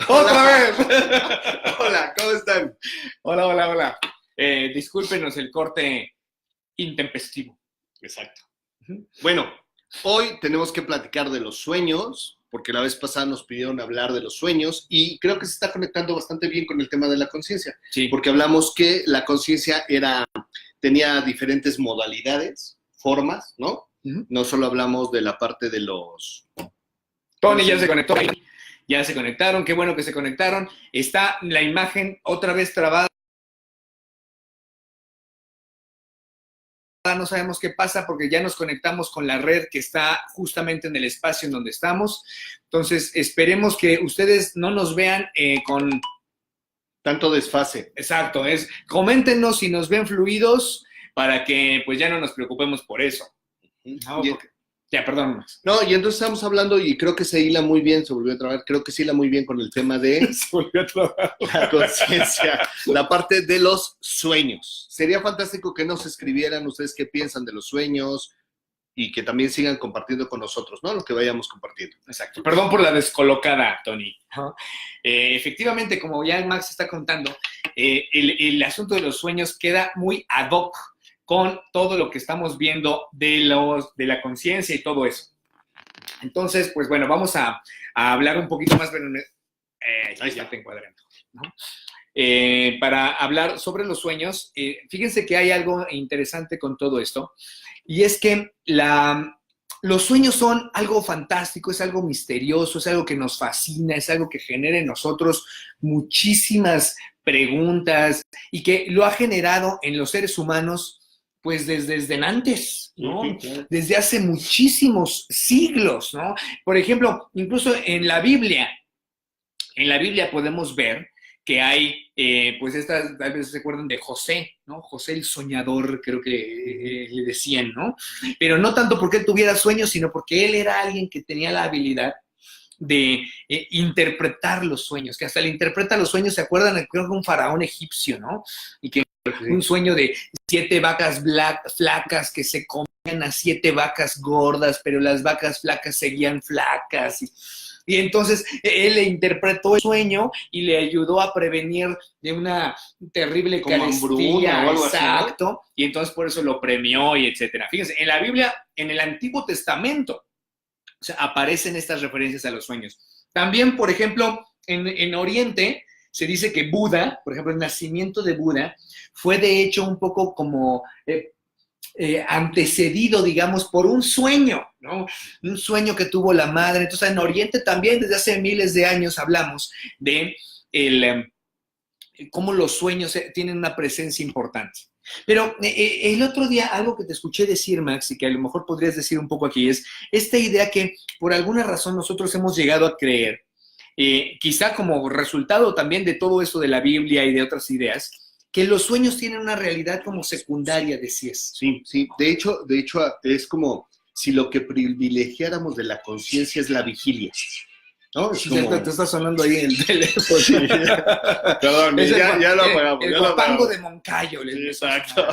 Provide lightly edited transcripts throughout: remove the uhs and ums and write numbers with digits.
¡Otra vez! Hola, ¿cómo están? Hola, hola, hola. Discúlpenos el corte intempestivo. Exacto. Bueno, hoy tenemos que platicar de los sueños, porque la vez pasada nos pidieron hablar de los sueños y creo que se está conectando bastante bien con el tema de la conciencia, Sí. porque hablamos que la conciencia tenía diferentes modalidades, formas, ¿no? No solo hablamos de la parte de los... Tony ya se conectó. Ya se conectaron, qué bueno que se conectaron. Está la imagen otra vez trabada. No sabemos qué pasa porque ya nos conectamos con la red que está justamente en el espacio en donde estamos. Entonces, esperemos que ustedes no nos vean con... tanto desfase. Exacto, coméntenos si nos ven fluidos para que pues ya no nos preocupemos por eso. No, porque... Ya, perdón, Max. No, y entonces estamos hablando, y creo que se hila muy bien, se volvió a trabajar, creo que se hila muy bien con el tema de se volvió a trabajar. La conciencia, la parte de los sueños. Sería fantástico que nos escribieran ustedes qué piensan de los sueños y que también sigan compartiendo con nosotros, ¿no? Lo que vayamos compartiendo. Exacto. Perdón por la descolocada, Tony. Efectivamente, como ya Max está contando, el asunto de los sueños queda muy ad hoc con todo lo que estamos viendo de la conciencia y todo eso. Entonces, pues bueno, vamos a hablar un poquito más, pero ahí ya te encuadré, ¿no? Para hablar sobre los sueños, fíjense que hay algo interesante con todo esto, y es que los sueños son algo fantástico, es algo misterioso, es algo que nos fascina, es algo que genera en nosotros muchísimas preguntas y que lo ha generado en los seres humanos pues desde antes, ¿no? Desde hace muchísimos siglos, ¿no? Por ejemplo, incluso en la Biblia podemos ver que hay, pues estas, tal vez se acuerdan de José, ¿no? José el soñador, creo que le decían, ¿no? Pero no tanto porque él tuviera sueños, sino porque él era alguien que tenía la habilidad de interpretar los sueños, que hasta le interpreta los sueños, ¿se acuerdan? Creo que un faraón egipcio, ¿no? Y que un sueño de 7 vacas flacas que se comían a 7 vacas gordas, pero las vacas flacas seguían flacas. Y entonces él le interpretó el sueño y le ayudó a prevenir de una terrible carestía. O algo exacto. Así, ¿no? Y entonces por eso lo premió y etcétera. Fíjense, en la Biblia, en el Antiguo Testamento, o sea, aparecen estas referencias a los sueños. También, por ejemplo, en Oriente se dice que Buda, por ejemplo, el nacimiento de Buda fue de hecho un poco como antecedido, digamos, por un sueño, ¿no? Un sueño que tuvo la madre. Entonces, en Oriente también, desde hace miles de años, hablamos de cómo los sueños tienen una presencia importante. Pero el otro día, algo que te escuché decir, Max, y que a lo mejor podrías decir un poco aquí, es esta idea que por alguna razón nosotros hemos llegado a creer, quizá como resultado también de todo eso de la Biblia y de otras ideas, que los sueños tienen una realidad como secundaria, decías. Sí, sí. De hecho, es como si lo que privilegiáramos de la conciencia es la vigilia. ¿No? Es como... Te está sonando ahí el teléfono. Sí. Perdón, ya lo apagamos. El guapango de Moncayo. Sí, exacto.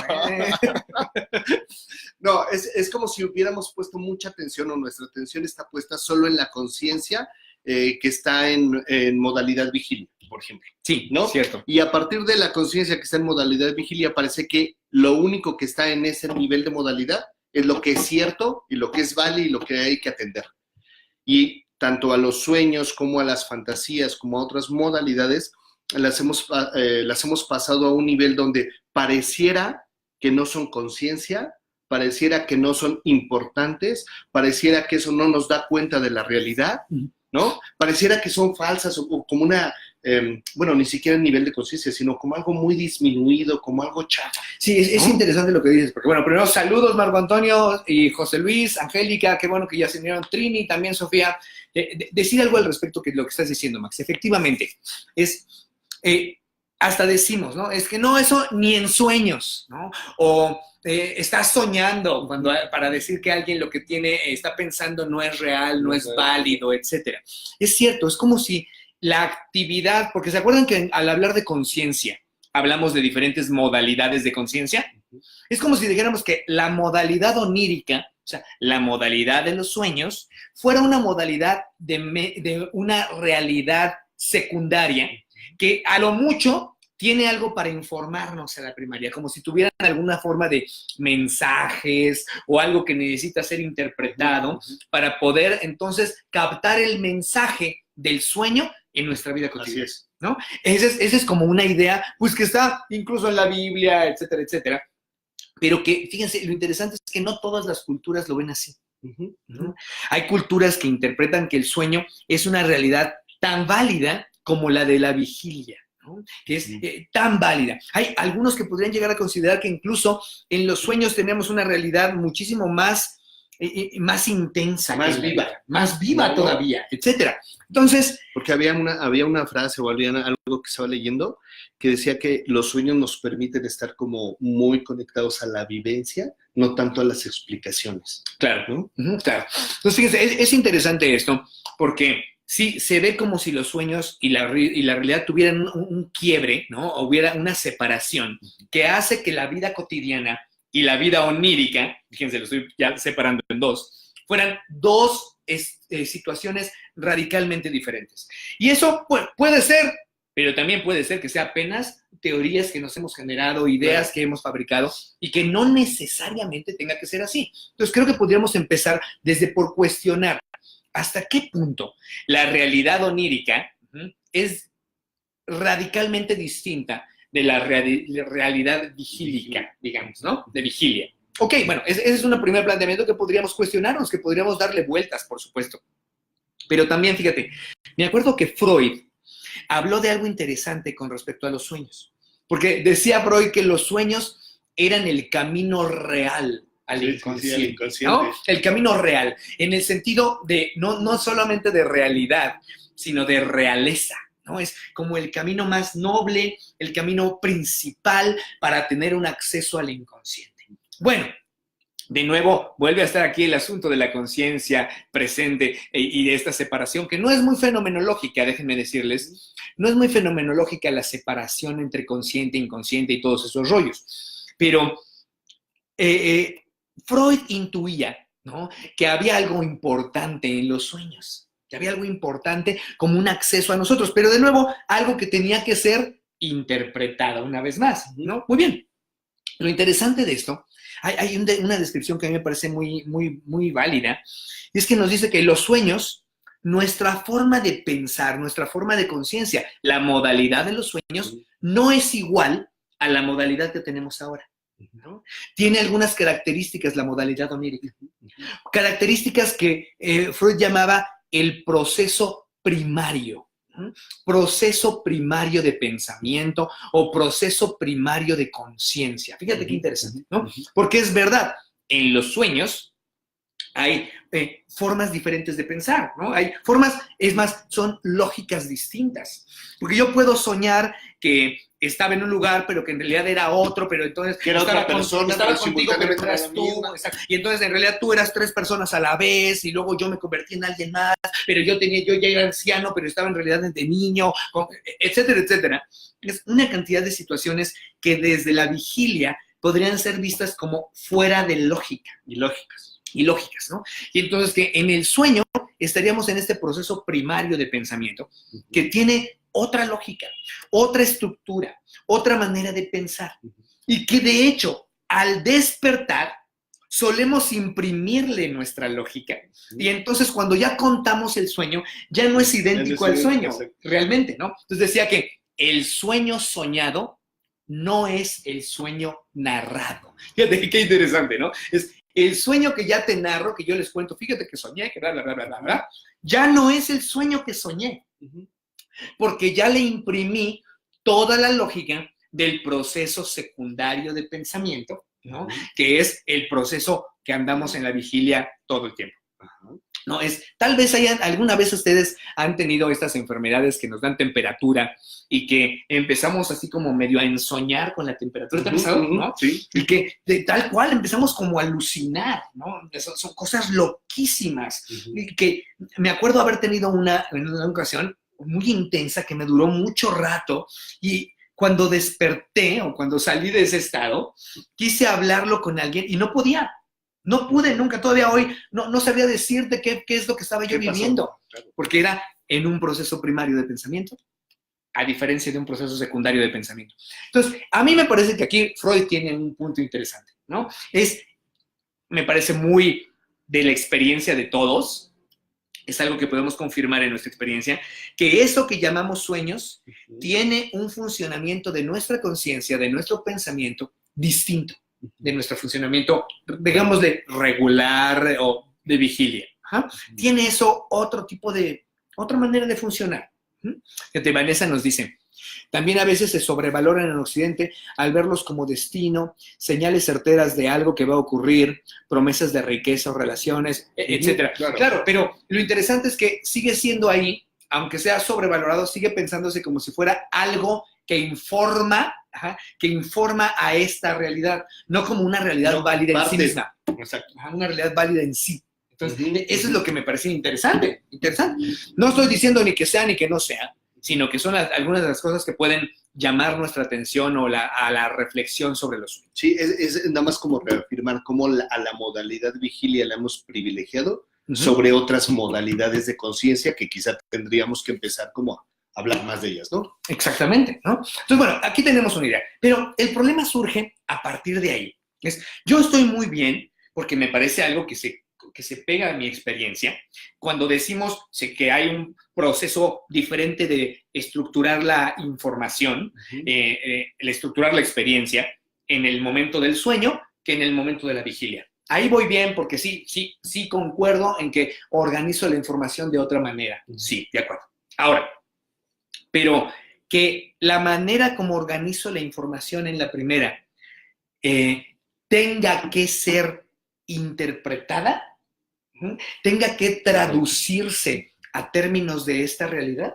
No, es como si hubiéramos puesto mucha atención o nuestra atención está puesta solo en la conciencia que está en modalidad vigilia, por ejemplo. Sí, ¿no? Cierto. Y a partir de la conciencia que está en modalidad vigilia, parece que lo único que está en ese nivel de modalidad es lo que es cierto y lo que es válido y lo que hay que atender. Y tanto a los sueños como a las fantasías, como a otras modalidades, las hemos pasado a un nivel donde pareciera que no son conciencia, pareciera que no son importantes, pareciera que eso no nos da cuenta de la realidad, ¿no? Pareciera que son falsas o como una, bueno, ni siquiera en nivel de conciencia, sino como algo muy disminuido, como algo chafa. Sí, es interesante lo que dices, porque bueno, primero saludos Marco Antonio y José Luis, Angélica, qué bueno que ya se unieron, Trini, también Sofía. Decir algo al respecto que lo que estás diciendo, Max. Efectivamente, hasta decimos, ¿no? Es que no, eso ni en sueños, ¿no? O estás soñando para decir que alguien lo que está pensando no es real, no es válido, etcétera. Es cierto, es como si la actividad, porque se acuerdan que al hablar de conciencia, hablamos de diferentes modalidades de conciencia. Es como si dijéramos que la modalidad onírica, o sea, la modalidad de los sueños, fuera una modalidad de una realidad secundaria que a lo mucho tiene algo para informarnos a la primaria, como si tuvieran alguna forma de mensajes o algo que necesita ser interpretado para poder entonces captar el mensaje del sueño en nuestra vida cotidiana. Así es. ¿No? Esa es como una idea, pues que está incluso en la Biblia, etcétera, etcétera, pero que, fíjense, lo interesante es que no todas las culturas lo ven así. ¿No? Hay culturas que interpretan que el sueño es una realidad tan válida como la de la vigilia, ¿no? Que es tan válida. Hay algunos que podrían llegar a considerar que incluso en los sueños tenemos una realidad muchísimo más intensa, más viva ¿no? todavía, etcétera. Entonces, porque había una frase o había algo que estaba leyendo que decía que los sueños nos permiten estar como muy conectados a la vivencia, no tanto a las explicaciones. Claro, ¿no? Claro. Entonces, fíjense, es interesante esto, porque sí, se ve como si los sueños y la realidad tuvieran un quiebre, ¿no? O hubiera una separación que hace que la vida cotidiana y la vida onírica, fíjense, lo estoy ya separando en dos, fueran dos situaciones radicalmente diferentes. Y eso puede ser, pero también puede ser que sea apenas teorías que nos hemos generado, ideas que hemos fabricado y que no necesariamente tenga que ser así. Entonces creo que podríamos empezar desde por cuestionar hasta qué punto la realidad onírica es radicalmente distinta de la realidad vigílica, digamos, ¿no? De vigilia. Ok, bueno, ese es un primer planteamiento que podríamos cuestionarnos, que podríamos darle vueltas, por supuesto. Pero también, fíjate, me acuerdo que Freud habló de algo interesante con respecto a los sueños. Porque decía Freud que los sueños eran el camino real al inconsciente, ¿no? El camino real, en el sentido de no solamente de realidad, sino de realeza, ¿no? Es como el camino más noble, el camino principal para tener un acceso al inconsciente. Bueno, de nuevo, vuelve a estar aquí el asunto de la conciencia presente y de esta separación, que no es muy fenomenológica, déjenme decirles, no es muy fenomenológica la separación entre consciente, inconsciente y todos esos rollos. Pero Freud intuía, ¿no?, que había algo importante en los sueños, que había algo importante como un acceso a nosotros, pero de nuevo, algo que tenía que ser interpretado una vez más, ¿no? Muy bien. Lo interesante de esto, hay una descripción que a mí me parece muy válida, y es que nos dice que los sueños, nuestra forma de pensar, nuestra forma de conciencia, la modalidad de los sueños no es igual a la modalidad que tenemos ahora, ¿no? Tiene algunas características la modalidad onírica, características que Freud llamaba el proceso primario. Proceso primario de pensamiento o proceso primario de conciencia. Fíjate qué interesante, ¿no? Porque es verdad, en los sueños hay formas diferentes de pensar, ¿no? Hay formas, es más, son lógicas distintas. Porque yo puedo soñar que estaba en un lugar, pero que en realidad era otro, pero entonces que era otra persona, estaba contigo, pero eras tú. Y entonces en realidad tú eras 3 personas a la vez, y luego yo me convertí en alguien más, pero yo ya era anciano, pero estaba en realidad de niño, etcétera, etcétera. Es una cantidad de situaciones que desde la vigilia podrían ser vistas como fuera de lógica. Y lógicas, ¿no? Y entonces que en el sueño estaríamos en este proceso primario de pensamiento que tiene otra lógica, otra estructura, otra manera de pensar. Y que de hecho, al despertar, solemos imprimirle nuestra lógica. Y entonces cuando ya contamos el sueño, ya no es idéntico al sueño, realmente, ¿no? Entonces decía que el sueño soñado no es el sueño narrado. Fíjate qué interesante, ¿no? Es el sueño que ya te narro, que yo les cuento, fíjate que soñé, que bla, bla, bla, bla, bla, ya no es el sueño que soñé, porque ya le imprimí toda la lógica del proceso secundario de pensamiento, ¿no? Que es el proceso que andamos en la vigilia todo el tiempo. No, tal vez alguna vez ustedes han tenido estas enfermedades que nos dan temperatura y que empezamos así como medio a ensoñar con la temperatura, ¿te ha pasado, no? Sí. Y que de tal cual empezamos como a alucinar, ¿no? Son cosas loquísimas. Y que me acuerdo haber tenido en una ocasión muy intensa que me duró mucho rato, y cuando desperté o cuando salí de ese estado, quise hablarlo con alguien y no podía. No pude nunca, todavía hoy no sabría decirte qué es lo que estaba yo viviendo, porque era en un proceso primario de pensamiento, a diferencia de un proceso secundario de pensamiento. Entonces, a mí me parece que aquí Freud tiene un punto interesante, ¿no? Me parece muy de la experiencia de todos, es algo que podemos confirmar en nuestra experiencia, que eso que llamamos sueños tiene un funcionamiento de nuestra conciencia, de nuestro pensamiento distinto de nuestro funcionamiento, digámosle, regular o de vigilia. ¿Ah? Tiene eso otra manera de funcionar. Que Vanessa nos dice, también a veces se sobrevaloran en Occidente al verlos como destino, señales certeras de algo que va a ocurrir, promesas de riqueza o relaciones, etc. Claro, pero lo interesante es que sigue siendo ahí, aunque sea sobrevalorado, sigue pensándose como si fuera algo que informa a esta realidad, no como una realidad válida en sí misma. Exacto. Una realidad válida en sí. Entonces, eso es lo que me parece interesante. No estoy diciendo ni que sea ni que no sea, sino que son algunas de las cosas que pueden llamar nuestra atención o a la reflexión sobre los sueños. Sí, es nada más como reafirmar cómo a la modalidad vigilia la hemos privilegiado sobre otras modalidades de conciencia que quizá tendríamos que empezar como a hablar más de ellas, ¿no? Exactamente, ¿no? Entonces, bueno, aquí tenemos una idea, pero el problema surge a partir de ahí. Yo estoy muy bien porque me parece algo que se pega a mi experiencia cuando decimos que hay un proceso diferente de estructurar la información, estructurar la experiencia en el momento del sueño que en el momento de la vigilia. Ahí voy bien porque sí concuerdo en que organizo la información de otra manera. Sí, de acuerdo. Ahora, pero que la manera como organizo la información en la primera tenga que ser interpretada, tenga que traducirse a términos de esta realidad.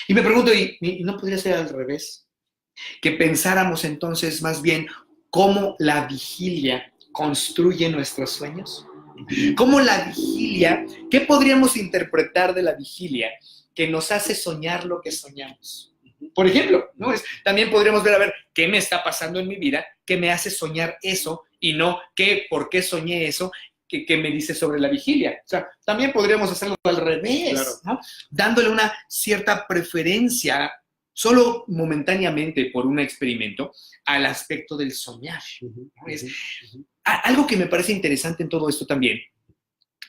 Y me pregunto, ¿y no podría ser al revés? Que pensáramos entonces más bien cómo la vigilia construye nuestros sueños. ¿Cómo la vigilia, qué podríamos interpretar de la vigilia que nos hace soñar lo que soñamos? Por ejemplo, ¿no? También podríamos ver, a ver, ¿qué me está pasando en mi vida que me hace soñar eso y no por qué soñé eso que me dice sobre la vigilia? O sea, también podríamos hacerlo al revés, claro, ¿no? Dándole una cierta preferencia, solo momentáneamente por un experimento, al aspecto del soñar. ¿No? Algo que me parece interesante en todo esto también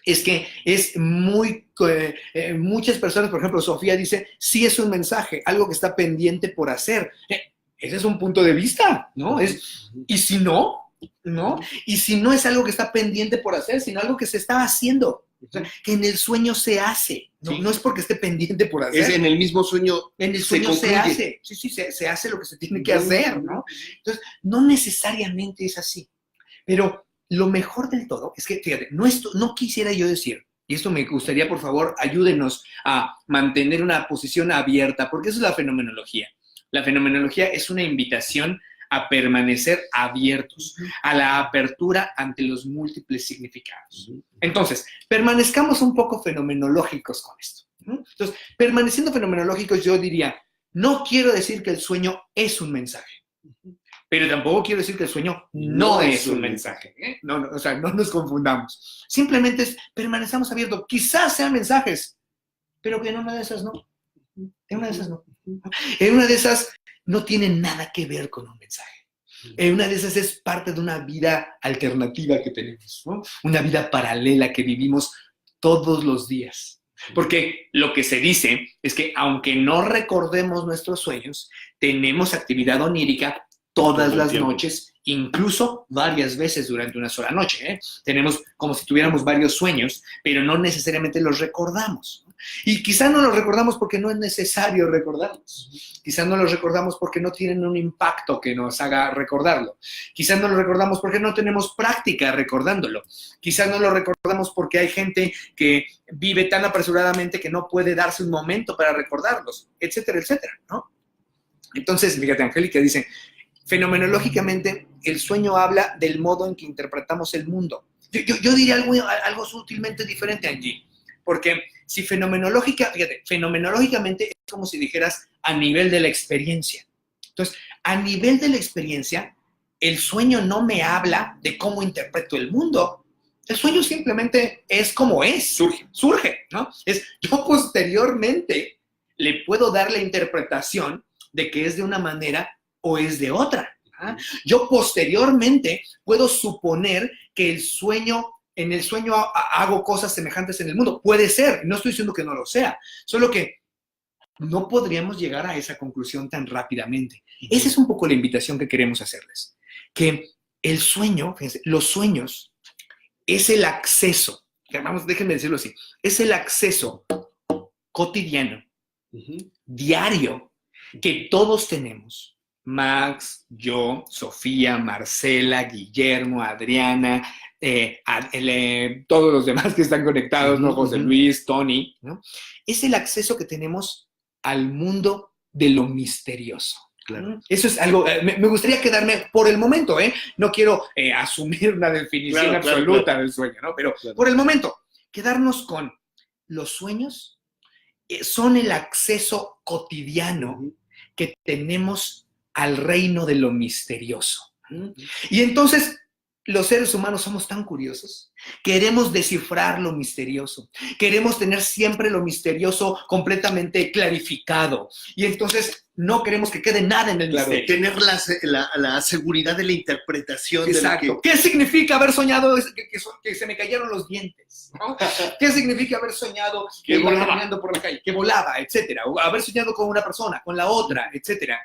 es que es muchas personas, por ejemplo, Sofía dice, sí es un mensaje, algo que está pendiente por hacer. Ese es un punto de vista, ¿no? ¿Y si no? ¿No? Y si no es algo que está pendiente por hacer, sino algo que se está haciendo, o sea, que en el sueño se hace, ¿no? Sí. No es porque esté pendiente por hacer. Es en el mismo sueño. En el sueño se hace. Sí, se hace lo que se tiene que hacer, ¿no? Entonces, no necesariamente es así. Pero lo mejor del todo es que, fíjate, no quisiera yo decir, y esto me gustaría, por favor, ayúdenos a mantener una posición abierta, porque eso es la fenomenología. La fenomenología es una invitación a permanecer abiertos, a la apertura ante los múltiples significados. Entonces, permanezcamos un poco fenomenológicos con esto. Entonces, permaneciendo fenomenológicos, yo diría, no quiero decir que el sueño es un mensaje, pero tampoco quiero decir que el sueño no es un mensaje. No, o sea, no nos confundamos. Simplemente permanezcamos abiertos. Quizás sean mensajes, pero que en una de esas no. En una de esas no. En una de esas no tiene nada que ver con un mensaje. En una de esas es parte de una vida alternativa que tenemos, ¿no? Una vida paralela que vivimos todos los días. Porque lo que se dice es que aunque no recordemos nuestros sueños, tenemos actividad onírica todas las noches, incluso varias veces durante una sola noche. Tenemos como si tuviéramos varios sueños, pero no necesariamente los recordamos. Y quizá no los recordamos porque no es necesario recordarlos. Quizá no los recordamos porque no tienen un impacto que nos haga recordarlo. Quizá no los recordamos porque no tenemos práctica recordándolo. Quizá no lo recordamos porque hay gente que vive tan apresuradamente que no puede darse un momento para recordarlos, etcétera, etcétera, ¿no? Entonces, fíjate, Angélica dice, fenomenológicamente, el sueño habla del modo en que interpretamos el mundo. Yo diría algo sutilmente diferente, Angie, porque si fenomenológicamente es como si dijeras a nivel de la experiencia. Entonces, a nivel de la experiencia, el sueño no me habla de cómo interpreto el mundo. El sueño simplemente es como es, surge, ¿no? Yo posteriormente le puedo dar la interpretación de que es de una manera o es de otra. Yo posteriormente puedo suponer que en el sueño hago cosas semejantes en el mundo. Puede ser, no estoy diciendo que no lo sea, solo que no podríamos llegar a esa conclusión tan rápidamente. Esa es un poco la invitación que queremos hacerles. Que el sueño, fíjense, los sueños es el acceso, déjenme decirlo así, es el acceso cotidiano, diario, que todos tenemos. Max, yo, Sofía, Marcela, Guillermo, Adriana, todos los demás que están conectados, ¿no? José Luis, Tony, ¿no? Es el acceso que tenemos al mundo de lo misterioso. Claro. Eso es algo, me gustaría quedarme por el momento, no quiero asumir una definición absoluta del sueño, ¿no? Pero por el momento, quedarnos con los sueños son el acceso cotidiano que tenemos al reino de lo misterioso. Y entonces, los seres humanos somos tan curiosos, queremos descifrar lo misterioso, queremos tener siempre lo misterioso completamente clarificado, y entonces no queremos que quede nada en el misterio. Tener la seguridad de la interpretación. Exacto. De lo que... ¿Qué significa haber soñado que se me cayeron los dientes? ¿No? ¿Qué significa haber soñado que iba caminando por la calle, que volaba, etcétera? O haber soñado con una persona, con la otra, etcétera.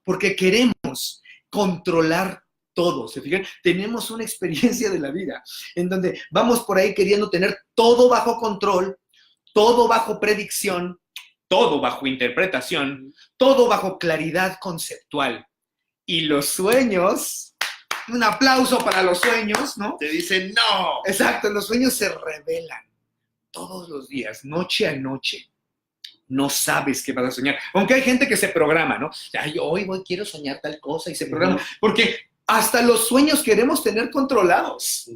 Porque queremos controlar todo, ¿se fijan? Tenemos una experiencia de la vida en donde vamos por ahí queriendo tener todo bajo control, todo bajo predicción, todo bajo interpretación, todo bajo claridad conceptual. Y los sueños, un aplauso para los sueños, ¿no? Te dicen no. Exacto, los sueños se revelan todos los días, noche a noche. No sabes qué vas a soñar. Aunque hay gente que se programa, ¿no? Ay, hoy quiero soñar tal cosa y se programa. Porque hasta los sueños queremos tener controlados.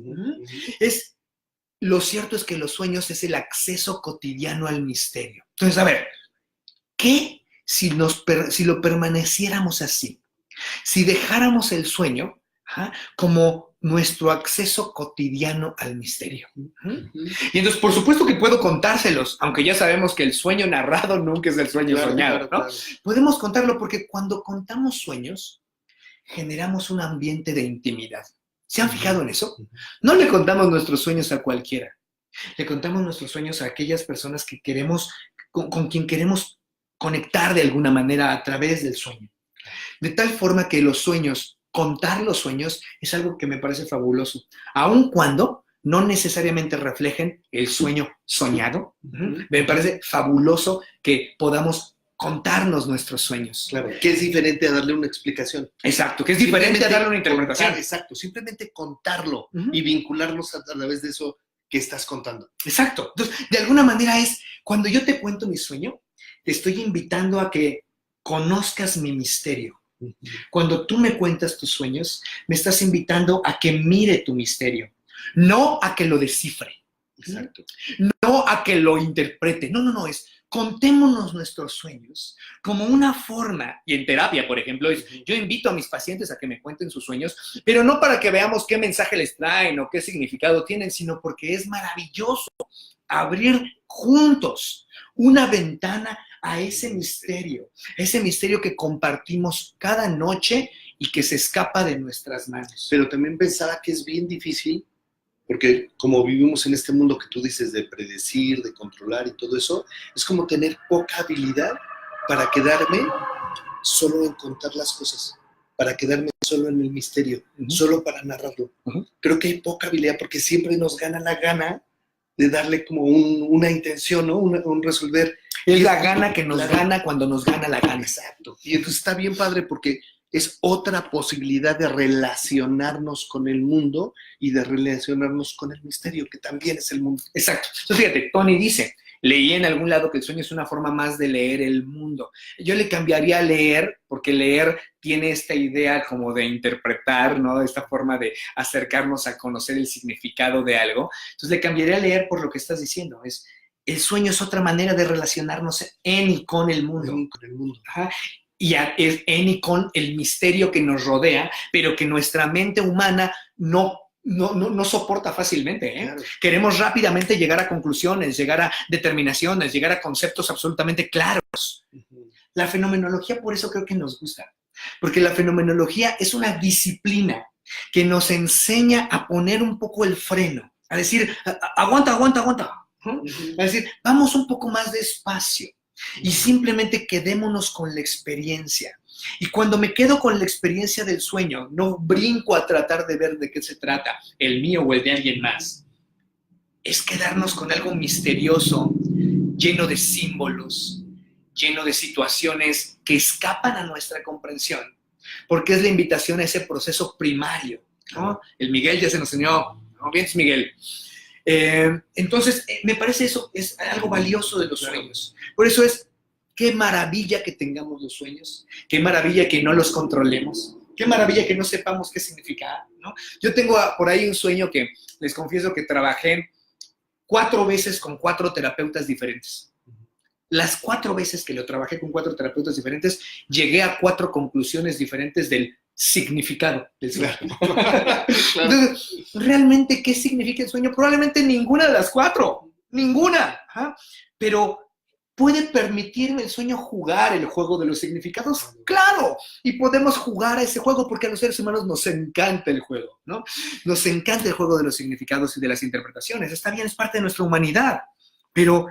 Lo cierto es que los sueños es el acceso cotidiano al misterio. Entonces, a ver, ¿qué si lo permaneciéramos así? Si dejáramos el sueño como nuestro acceso cotidiano al misterio. Y entonces, por supuesto que puedo contárselos, aunque ya sabemos que el sueño narrado nunca es el sueño soñado, ¿no? Claro. Podemos contarlo porque cuando contamos sueños, generamos un ambiente de intimidad. ¿Se han fijado en eso? No le contamos nuestros sueños a cualquiera. Le contamos nuestros sueños a aquellas personas que queremos, con quien queremos conectar de alguna manera a través del sueño. De tal forma que los sueños, contar los sueños, es algo que me parece fabuloso. Aun cuando no necesariamente reflejen el sueño soñado, me parece fabuloso que podamos contarnos nuestros sueños. Claro, que es diferente a darle una explicación. Exacto, que es diferente a darle una interpretación. Contar, exacto, simplemente contarlo y vincularnos a través de eso que estás contando. Exacto. Entonces, de alguna manera cuando yo te cuento mi sueño, te estoy invitando a que conozcas mi misterio. Cuando tú me cuentas tus sueños, me estás invitando a que mire tu misterio, no a que lo descifre. Exacto. No a que lo interprete. No, contémonos nuestros sueños como una forma, y en terapia, por ejemplo, yo invito a mis pacientes a que me cuenten sus sueños, pero no para que veamos qué mensaje les traen o qué significado tienen, sino porque es maravilloso abrir juntos una ventana a ese misterio que compartimos cada noche y que se escapa de nuestras manos. Pero también pensaba que es bien difícil, porque como vivimos en este mundo que tú dices de predecir, de controlar y todo eso, es como tener poca habilidad para quedarme solo en contar las cosas, para quedarme solo en el misterio, solo para narrarlo. Creo que hay poca habilidad porque siempre nos gana la gana de darle como una intención, ¿no? Un resolver. Es la gana que nos gana cuando nos gana la gana. Exacto. Y entonces está bien padre porque es otra posibilidad de relacionarnos con el mundo y de relacionarnos con el misterio, que también es el mundo. Exacto. Entonces, fíjate, Tony dice, leí en algún lado que el sueño es una forma más de leer el mundo. Yo le cambiaría a leer, porque leer tiene esta idea como de interpretar, ¿no? Esta forma de acercarnos a conocer el significado de algo. Entonces, le cambiaría a leer por lo que estás diciendo. El sueño es otra manera de relacionarnos en y con el mundo. Con el mundo. Ajá. Y es en y con el misterio que nos rodea, pero que nuestra mente humana no no soporta fácilmente, ¿eh? Claro. Queremos rápidamente llegar a conclusiones, llegar a determinaciones, llegar a conceptos absolutamente claros. La fenomenología por eso creo que nos gusta, porque la fenomenología es una disciplina que nos enseña a poner un poco el freno, a decir, aguanta, ¿no? A decir, vamos un poco más despacio y simplemente quedémonos con la experiencia. Y cuando me quedo con la experiencia del sueño, no brinco a tratar de ver de qué se trata, el mío o el de alguien más. Es quedarnos con algo misterioso, lleno de símbolos, lleno de situaciones que escapan a nuestra comprensión, porque es la invitación a ese proceso primario, ¿no? El Miguel ya se nos enseñó, ¿no? Bien, Miguel. Entonces, me parece eso es algo valioso de los sueños. Por eso es, qué maravilla que tengamos los sueños, qué maravilla que no los controlemos, qué maravilla que no sepamos qué significa, ¿no? Yo tengo por ahí un sueño que les confieso que trabajé 4 veces con 4 terapeutas diferentes. Las 4 veces que lo trabajé con 4 terapeutas diferentes, llegué a 4 conclusiones diferentes del significado del sueño. Claro. Entonces, ¿realmente qué significa el sueño? Probablemente ninguna de las 4, ninguna. ¿Ah? Pero ¿puede permitirme el sueño jugar el juego de los significados? ¡Claro! Y podemos jugar a ese juego porque a los seres humanos nos encanta el juego, ¿no? Nos encanta el juego de los significados y de las interpretaciones. Está bien, es parte de nuestra humanidad. Pero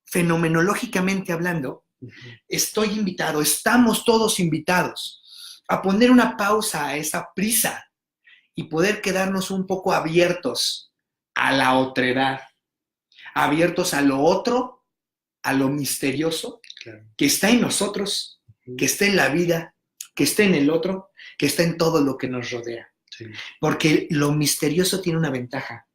fenomenológicamente hablando, estoy invitado, estamos todos invitados a poner una pausa a esa prisa y poder quedarnos un poco abiertos a la otredad, abiertos a lo otro, a lo misterioso, claro, que está en nosotros, que está en la vida, que está en el otro, que está en todo lo que nos rodea. Sí. Porque lo misterioso tiene una ventaja.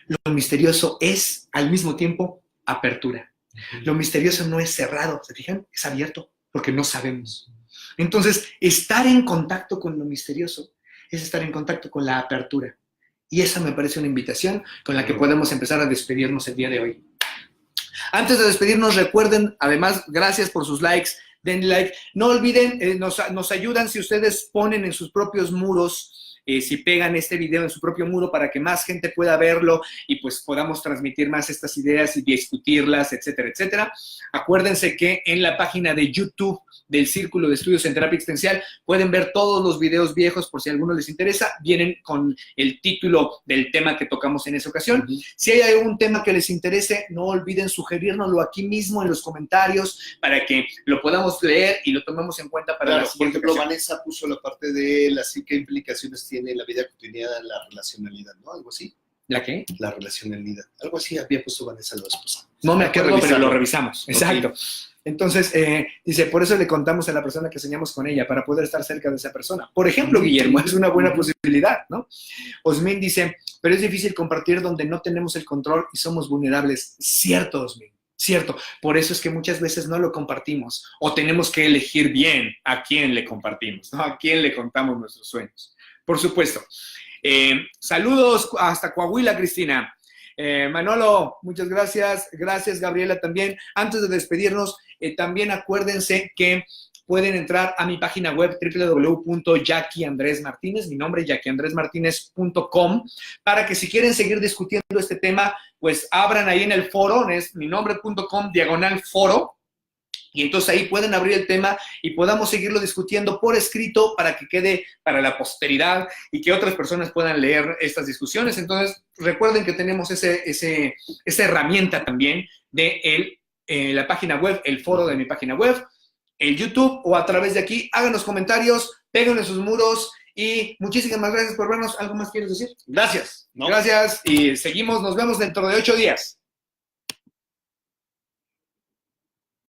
Lo misterioso es, al mismo tiempo, apertura. Lo misterioso no es cerrado, ¿se fijan? Es abierto, porque no sabemos. Entonces, estar en contacto con lo misterioso es estar en contacto con la apertura. Y esa me parece una invitación con la que podemos empezar a despedirnos el día de hoy. Antes de despedirnos, recuerden, además, gracias por sus likes, den like. No olviden, nos ayudan si ustedes ponen en sus propios muros, si pegan este video en su propio muro para que más gente pueda verlo y pues podamos transmitir más estas ideas y discutirlas, etcétera, etcétera. Acuérdense que en la página de YouTube del Círculo de Estudios en Terapia Existencial pueden ver todos los videos viejos por si a alguno les interesa. Vienen con el título del tema que tocamos en esa ocasión. Si hay algún tema que les interese, no olviden sugerirnoslo aquí mismo en los comentarios para que lo podamos leer y lo tomemos en cuenta para la siguiente ocasión. Por ejemplo, Vanessa puso la parte de las qué implicaciones tiene la vida cotidiana, la relacionalidad, ¿no? Algo así. ¿La qué? La relacionalidad. Algo así había puesto Vanessa la vez pasada. No me acuerdo, pero lo revisamos. Exacto. Okay. Entonces, dice, por eso le contamos a la persona que soñamos con ella, para poder estar cerca de esa persona. Por ejemplo, Guillermo, es una buena posibilidad, ¿no? Osmin dice, pero es difícil compartir donde no tenemos el control y somos vulnerables. Cierto, Osmin, cierto. Por eso es que muchas veces no lo compartimos o tenemos que elegir bien a quién le compartimos, ¿no? A quién le contamos nuestros sueños. Por supuesto. Saludos hasta Coahuila, Cristina. Manolo, muchas gracias. Gracias, Gabriela, también. Antes de despedirnos, también acuérdense que pueden entrar a mi página web www.jackieandresmartinez, mi nombre es jackieandresmartinez.com, para que si quieren seguir discutiendo este tema, pues abran ahí en el foro, es minombre.com/foro, y entonces ahí pueden abrir el tema y podamos seguirlo discutiendo por escrito para que quede para la posteridad y que otras personas puedan leer estas discusiones. Entonces, recuerden que tenemos esa herramienta también de la página web, el foro de mi página web, el YouTube o a través de aquí. Háganos comentarios, peguen en sus muros y muchísimas gracias por vernos. ¿Algo más quieres decir? Gracias. ¿No? Gracias y seguimos. Nos vemos dentro de 8 días.